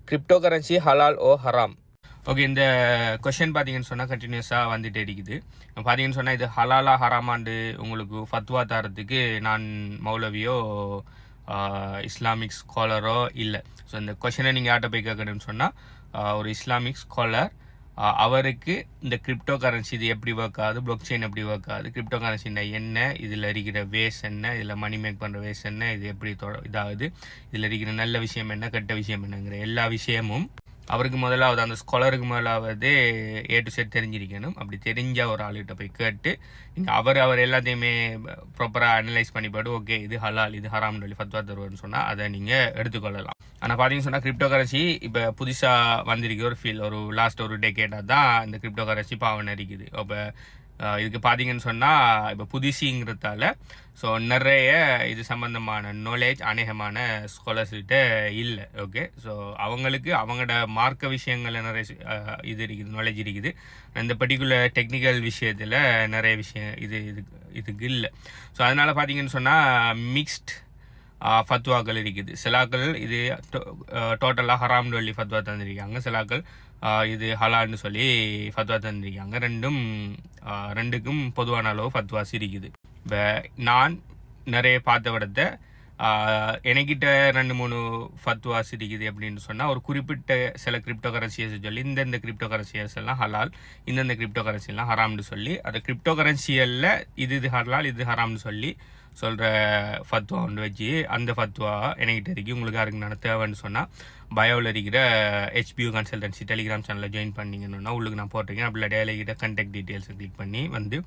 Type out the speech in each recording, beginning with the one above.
Crypto currency ஹலால் ஓ ஹராம்? Okay, இந்த கொஷின் பார்த்தீங்கன்னு சொன்னால் கண்டினியூஸாக வந்துட்டு இருக்குது. பார்த்தீங்கன்னு சொன்னால் இது ஹலாலா ஹராமாண்டு உங்களுக்கு ஃபத்வா தரத்துக்கு நான் மௌலவியோ இஸ்லாமிக் ஸ்காலரோ இல்லை. ஸோ இந்த கொஷினை நீங்கள் யார்கிட்ட போய் கேட்கணும்னு சொன்னால் ஒரு இஸ்லாமிக் ஸ்காலர், அவருக்கு இந்த கிரிப்டோ கரன்சி இது எப்படி ஒர்க் ஆகுது, பிளாக் செயின் எப்படி ஒர்க் ஆகுது, கிரிப்டோ கரன்சின்னா என்ன, இதில் இருக்கிற வேஸ் என்ன, இதில் மணி மேக் பண்ணுற வேஸ் என்ன, இது எப்படி இதாகுது, இதில் இருக்கிற நல்ல விஷயம் என்ன, கெட்ட விஷயம் என்னங்கிற எல்லா விஷயமும் அவருக்கு முதலாவது அந்த ஸ்காலருக்கு முதலாவது ஏ டு செட் தெரிஞ்சிருக்கணும். அப்படி தெரிஞ்ச ஒரு ஆளுகிட்ட போய் கேட்டு நீங்கள் அவர் எல்லாத்தையுமே ப்ராப்பராக அனலைஸ் பண்ணி போட்டு ஓகே இது ஹலால் இது ஹராம்னு சொல்லி ஃபத்வா தருவார்னு சொன்னால் அதை நீங்கள் எடுத்துக்கொள்ளலாம். ஆனால் பார்த்தீங்கன்னு சொன்னால் கிரிப்டோ கரன்சி இப்போ புதுசாக வந்திருக்கு ஒரு ஃபீல், ஒரு லாஸ்ட் ஒரு டெக்கேட்டாக தான் இந்த கிரிப்டோ கரன்சி பாவனை இருக்குது. இப்போ இதுக்கு பார்த்தீங்கன்னு சொன்னால் இப்போ புதுசிங்கிறதால ஸோ நிறைய இது சம்மந்தமான நாலேஜ் அநேகமான ஸ்காலர்ஸ்கிட்ட இல்லை. ஓகே, ஸோ அவங்களுக்கு அவங்களோட மார்க்க விஷயங்களில் நிறைய இது இருக்குது, நாலேஜ் இருக்குது. இந்த பர்டிகுலர் டெக்னிக்கல் விஷயத்தில் நிறைய விஷயம் இதுக்கு இல்லை. ஸோ அதனால் பார்த்தீங்கன்னு சொன்னால் மிக்ஸ்ட் ஃபத்வாக்கள் இருக்குது. சிலாக்கள் இது டோட்டலாக ஹராம்னு சொல்லி ஃபத்வா தந்திருக்காங்க, சிலாக்கள் இது ஹலால்னு சொல்லி ஃபத்வா தந்திருக்காங்க. ரெண்டுக்கும் பொதுவான அளவு ஃபத்வாஸ் இருக்குது. இப்போ நான் நிறைய பார்த்த விடத்தை எனக்கிட்ட 2-3 ஃபத்வாஸ் இருக்குது அப்படின்னு சொன்னால் ஒரு குறிப்பிட்ட சில கிரிப்டோ கரன்சியஸ் சொல்லி இந்தந்த கிரிப்டோ கரன்சியஸ் எல்லாம் ஹலால், இந்தந்த கிரிப்டோ கரன்சியெல்லாம் ஹராம்னு சொல்லி அதை கிரிப்டோ கரன்சியலில் இது ஹலால் இது ஹராம்னு சொல்லி சொல்கிற ஃபத்வா ஒன்று வச்சு அந்த ஃபத்வா என்கிட்ட இருக்கு. உங்களுக்கு யாருக்கு நான் தேவைன்னு சொன்னால் பயோவில் இருக்கிற HBU கன்சல்டன்சி டெலிகிராம் சேனலில் ஜாயின் பண்ணிங்கன்னா உங்களுக்கு நான் போட்டிருக்கேன். அப்படி டேலிகிட்ட கான்டாக்ட் டீட்டெயில்ஸை கிளிக் பண்ணி வந்து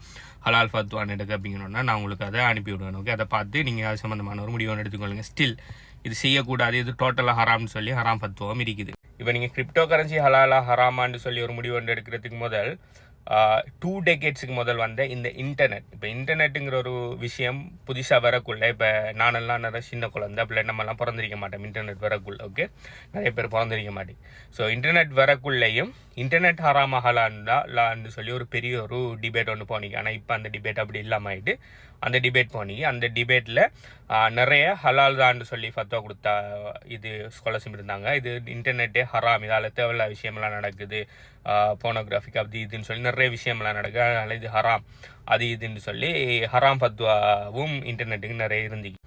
ஹலால் ஃபத்வான்னு எடுக்க அப்படிங்கன்னா நான் உங்களுக்கு அதை அனுப்பி விடுவேன். ஓகே, அதை பார்த்து நீங்கள் அது சம்மந்தமான ஒரு முடிவு எடுத்துக்கொள்ளுங்க. ஸ்டில் இது செய்யக்கூடாது, இது டோட்டலாக ஹராம்னு சொல்லி ஹராம் ஃபத்வாவும் இருக்குது. இப்போ நீங்கள் கிரிப்டோ கரன்சி ஹலாலா ஹராமான்னு சொல்லி ஒரு முடிவு ஒன்று எடுக்கிறதுக்கு முதல் 2 டெக்கேட்ஸுக்கு முதல் வந்த இந்த இன்டர்நெட், இப்போ இன்டர்நெட்டுங்கிற ஒரு விஷயம் புதுசாக வரக்குள்ள, இப்போ நானெல்லாம் நிறைய சின்ன குழந்தை பிள்ளை நம்மலாம் பிறந்திருக்க மாட்டோம் இன்டர்நெட் வரக்குள்ள. ஓகே, நிறைய பேர் பிறந்திருக்க மாட்டேங்க. ஸோ இன்டர்நெட் வரக்குள்ளேயும் இன்டர்நெட் ஹராமஹலான்னு சொல்லி ஒரு பெரிய ஒரு டிபேட் ஒன்று போனீங்க. ஆனால் இப்போ அந்த டிபேட் அப்படி இல்லாமல் ஆகிட்டு அந்த டிபேட் போனீங்க. அந்த டிபேட்டில் நிறைய ஹலால் தான் சொல்லி ஃபத்வா கொடுத்தா இது ஸ்காலர்ஷிப் இருந்தாங்க. இது இன்டர்நெட்டே ஹராம், இதால் தேவையில்லா விஷயமெல்லாம் நடக்குது, போனோகிராஃபிக் அப்படி இதுன்னு சொல்லி நிறைய விஷயமெல்லாம் நடக்குது, அதனால் இது ஹராம் அது இதுன்னு சொல்லி ஹராம் ஃபத்வாவும் இன்டர்நெட்டுக்கு நிறைய இருந்துச்சு.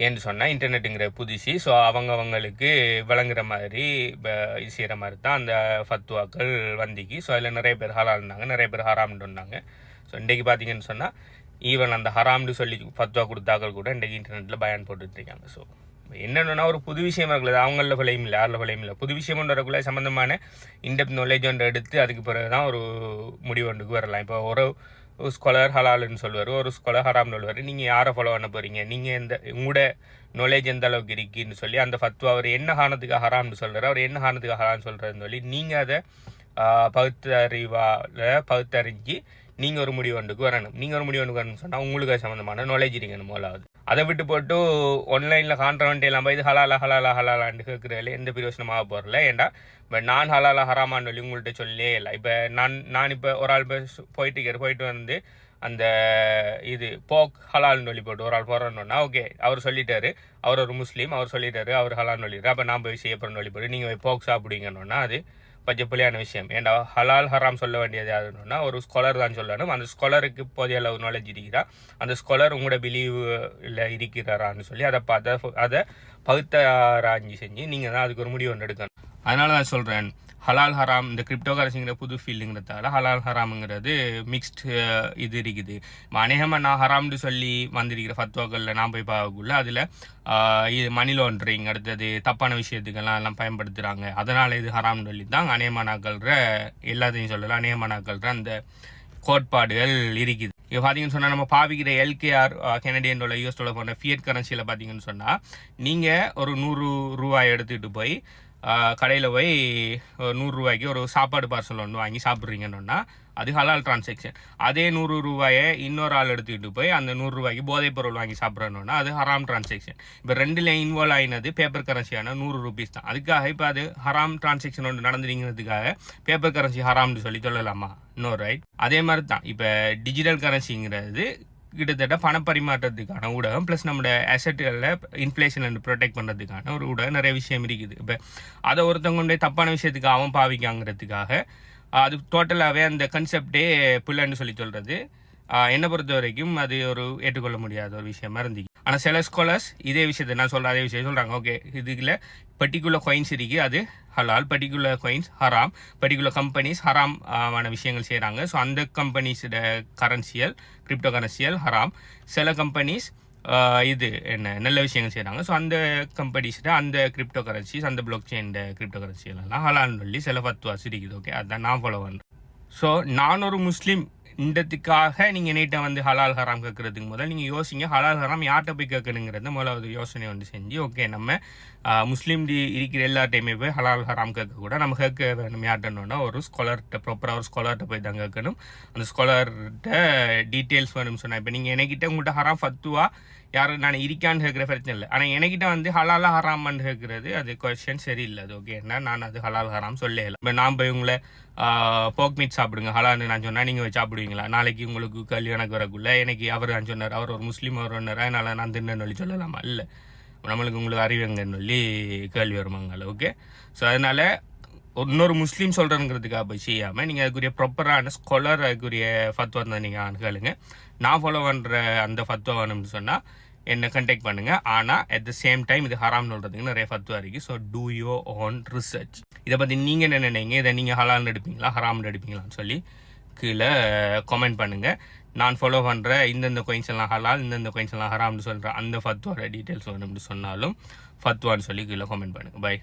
ஏன்னு சொன்னால் இன்டர்நெட்டுங்கிற புதுசு, ஸோ அவங்களுக்கு விளங்குற மாதிரி இது செய்கிற மாதிரி தான் அந்த ஃபத்வாக்கள் வந்திக்கு. ஸோ அதில் நிறைய பேர் ஹலால்னாங்க, நிறைய பேர் ஹராம்னு சொன்னாங்க. ஸோ இன்றைக்கு பார்த்தீங்கன்னு சொன்னால் ஈவன் அந்த ஹராம்னு சொல்லி ஃபத்வா கொடுத்தாக்கள் கூட இன்றைக்கு இன்டர்நெட்டில் பயன் போட்டுட்ருக்காங்க. ஸோ என்னென்னா ஒரு புது விஷயம் இருக்குது, அவங்கள விலையும் இல்லை யாரில் விலையும் இல்லை, புது விஷயம் ஒன்று வரக்குள்ள சம்மந்தமான இன்டெப்த் நாலேஜ் ஒன்று எடுத்து அதுக்கு பிறகு தான் ஒரு முடிவு ஒன்றுக்கு வரலாம். இப்போ ஒரு ஸ்காலர் ஹலால்னு சொல்லுவார், ஒரு ஸ்காலர் ஹராம்னு சொல்லுவார். நீங்கள் யாரை ஃபாலோ பண்ண போகிறீங்க, நீங்கள் உங்களோட நாலேஜ் எந்த அளவுக்கு இருக்குன்னு சொல்லி அந்த ஃபத்வா அவர் என்ன காரணத்துக்கு ஹராம்னு சொல்கிறார், அவர் என்ன காரணத்துக்கு ஹராம்னு சொல்கிறதுன்னு சொல்லி நீங்கள் அதை பகுத்தறிஞ்சு நீங்கள் ஒரு முடிவு ஒன்றுக்கு வரணும். நீங்கள் ஒரு முடிவு ஒன்றுக்கு வரணும்னு சொன்னால் உங்களுக்கு அது சம்மந்தமான நாலேஜ் இருக்கணும் முதலாவது. அதை விட்டு போட்டு ஆன்லைனில் காண்ட்ரவன்ட்டு எல்லாம் இது ஹலாலான்னு கேட்குறதுல எந்த பிரயோசனமாக போகிறல. ஏன்டா இப்போ நான் ஹலாலா ஹராமான்னு சொல்லி உங்கள்கிட்ட சொல்லே இல்லை. இப்போ நான் இப்போ ஒரு ஆள் போயிட்டு வந்து அந்த இது போக் ஹலால்னு சொல்லி போட்டு ஒரு ஆள் போகிறோன்னா ஓகே, அவர் சொல்லிட்டாரு, அவர் ஒரு முஸ்லீம், அவர் சொல்லிட்டாரு அவர் ஹலால்னு சொல்லிடுறாரு, அப்போ நான் போய் செய்யப்படுறேன்னு சொல்லி போட்டு நீங்கள் போக் சாப்பிடுவீங்கன்னா அது பச்சைப்புலியான விஷயம். ஏன்டா ஹலால் ஹராம் சொல்ல வேண்டியது யாருன்னா ஒரு ஸ்காலர் தான் சொல்லணும். அந்த ஸ்காலருக்கு போதிய அளவு நாலேஜ் இருக்கிறா, அந்த ஸ்காலர் உங்களோட பிலீவில் இருக்கிறாரான்னு சொல்லி அதை பகுத்தாராய்ச்சி செஞ்சு நீங்கள் தான் அதுக்கு ஒரு முடிவு ஒன்று எடுக்கணும். அதனால நான் சொல்கிறேன் ஹலால் ஹராம் இந்த கிரிப்டோ கரன்சிங்கிற புது ஃபீல்டுங்கிறதால ஹலால் ஹராமுங்கிறது மிக்ஸ்ட் இது இருக்குது. அநேகமாக நான் ஹராம்னு சொல்லி வந்திருக்கிற ஃபத்வாக்களில் நான் போய் பார்க்கக்குள்ள அதில் இது மணி லாண்ட்ரிங், அடுத்தது தப்பான விஷயத்துக்கெல்லாம் பயன்படுத்துகிறாங்க, அதனால் இது ஹராம்னு சொல்லி தான் அநேகமானாக்கள்ற எல்லாத்தையும் சொல்லலாம். அநேகமானாக்கள்ற அந்த கோட்பாடுகள் இருக்குது. இப்போ பார்த்தீங்கன்னு சொன்னால் நம்ம பாவிக்கிற LKR Canadian dollar US dollar போன்ற ஃபியட் கரன்சியில் பார்த்தீங்கன்னு சொன்னால் நீங்கள் ஒரு 100 ரூபாய் எடுத்துகிட்டு போய் கடையில் போய் 100 ரூபாய்க்கு ஒரு சாப்பாடு பார்சல் ஒன்று வாங்கி சாப்பிட்றீங்கன்னா அது ஹலால் டிரான்சாக்ஷன். அதே 100 ரூபாயை இன்னொரு ஆள் எடுத்துக்கிட்டு போய் அந்த 100 ரூபாய்க்கு போதைப் பொருள் வாங்கி சாப்பிட்றோன்னா அது ஹராம் டிரான்சாக்ஷன். இப்போ ரெண்டில் இன்வால்வ் ஆகினது பேப்பர் கரன்சியான 100 ரூபீஸ் தான். அதுக்காக இப்போ அது ஹராம் டிரான்சாக்ஷன் ஒன்று நடந்துருங்கிறதுக்காக பேப்பர் கரன்சி ஹராம்னு சொல்லி சொல்லலாமா? No, right. அதே மாதிரி தான் இப்போ டிஜிட்டல் கரன்சிங்கிறது கிட்டத்தட்ட பணப்பரிமாற்றத்துக்கான ஊடகம் ப்ளஸ் நம்மளோட அசெட்டுகளில் இன்ஃப்ளேஷன் ப்ரொடெக்ட் பண்ணுறதுக்கான ஒரு ஊடகம் நிறைய விஷயம் இருக்குது. இப்போ அதை ஒருத்தவங்க கொண்டே தப்பான விஷயத்துக்கு அவன் பாவிக்காங்கிறதுக்காக அது டோட்டலாகவே அந்த கன்செப்டே பிள்ளைன்னு சொல்லி சொல்கிறது என்னை பொறுத்த வரைக்கும் அது ஒரு ஏற்றுக்கொள்ள முடியாத ஒரு விஷயமா இருந்துச்சு. ஆனால் சில ஸ்காலர்ஸ் இதே விஷயத்தை நான் சொல்கிற அதே விஷயம் சொல்கிறாங்க. ஓகே, இதுக்குள்ள பர்டிகுலர் காயின்ஸ் இருக்குது, அது ஹலால், பர்டிகுலர் காயின்ஸ் ஹராம், பர்டிகுலர் கம்பெனிஸ் ஹராம் ஆன விஷயங்கள் செய்கிறாங்க. ஸோ அந்த கம்பெனிஸோட கரன்சியல் கிரிப்டோ கரன்சியல் ஹராம், சில கம்பெனிஸ் இது என்ன நல்ல விஷயங்கள் செய்கிறாங்க. ஸோ அந்த கம்பெனிஸோட அந்த கிரிப்டோ கரன்சிஸ் அந்த பிளாக் செயின் கிரிப்டோ கரன்சிகள் எல்லாம் ஹலால்னு சொல்லி சில ஃபத்வாஸ் இருக்குது. ஓகே, அதுதான் நான் ஃபாலோ பண்ணுறேன். ஸோ நான் ஒரு முஸ்லீம் இன்றதுக்காக நீங்கள் நீட்டை வந்து ஹலால் ஹராம் கேட்கறதுக்கு முதல் நீங்கள் யோசிங்க, ஹலால் ஹராம் யார்கிட்ட போய் கேட்கணுங்கிறத முதல்ல யோசனை வந்து செஞ்சு ஓகே நம்ம முஸ்லீம் இருக்கிற எல்லா டைமே போய் ஹலால் ஹராம் கேட்கக்கூட நம்ம கேட்க வேணும். யார்ட்டனோன்னா ஒரு ஸ்காலர்கிட்ட ப்ராப்பராக ஒரு ஸ்காலர்கிட்ட போய் தான் கேட்கணும். அந்த ஸ்காலர்கிட்ட டீட்டெயில்ஸ் வேணும்னு சொன்னால் இப்போ நீங்கள் என்கிட்ட உங்கள்கிட்ட ஹராம் ஃபத்துவா யாரும் நான் இருக்கான்னு கேட்குற பிரச்சனை இல்லை. ஆனால் என்கிட்ட வந்து ஹலாலா ஹராமான்னு கேட்குறது அது கொஸ்டின் சரியில்லை. அது ஓகே, என்ன நான் அது ஹலால் ஹராம் சொல்லல. இப்போ நான் போய் உங்களை போக் மீட் சாப்பிடுங்க ஹலால்னு நான் சொன்னால் நீங்கள் போய் சாப்பிடுவீங்களா? நாளைக்கு உங்களுக்கு கல்யாணம் வரக்குள்ள எனக்கு அவர் நான் சொன்னார், அவர் ஒரு முஸ்லீம் அவர் ஒன்றார், அதனால் நான் தின்னு சொல்லி சொல்லலாமா? இல்லை, நம்மளுக்கு உங்களுக்கு அறிவுங்கன்னு சொல்லி கேள்வி வருவாங்கல்ல. ஓகே, ஸோ அதனால் இன்னொரு முஸ்லீம் சொல்கிறேங்கிறதுக்காக போய் செய்யாமல் நீங்கள் அதுக்குரிய ப்ராப்பரான ஸ்காலர் அதுக்குரிய ஃபத்வா இருந்தால் நீங்கள் கேளுங்க. நான் ஃபாலோ பண்ணுற அந்த ஃபத்வா வேணும்னு சொன்னால் என்னை கண்டெக்ட் பண்ணுங்கள். ஆனால் அட் த சேம் டைம் இது ஹராம்னு சொல்கிறதுக்கு நிறைய ஃபத்வா இருக்குது. So do your own research. இதை பற்றி நீங்கள் என்ன நினைங்க, இதை நீங்கள் ஹலால்னு எடுப்பீங்களா ஹராம்னு எடுப்பீங்களான்னு சொல்லி கீழே கமெண்ட் பண்ணுங்கள். நான் ஃபாலோ பண்ணுற இந்தந்த காயின்ஸ் எல்லாம் ஹலால், இந்தந்த காயின்ஸ் எல்லாம் ஹராம்னு சொல்கிற அந்த ஃபத்வாவோட டீட்டெயில்ஸ் வேணும்னு சொன்னாலும் ஃபத்வான்னு சொல்லி கீழே கமெண்ட் பண்ணுங்கள். பை.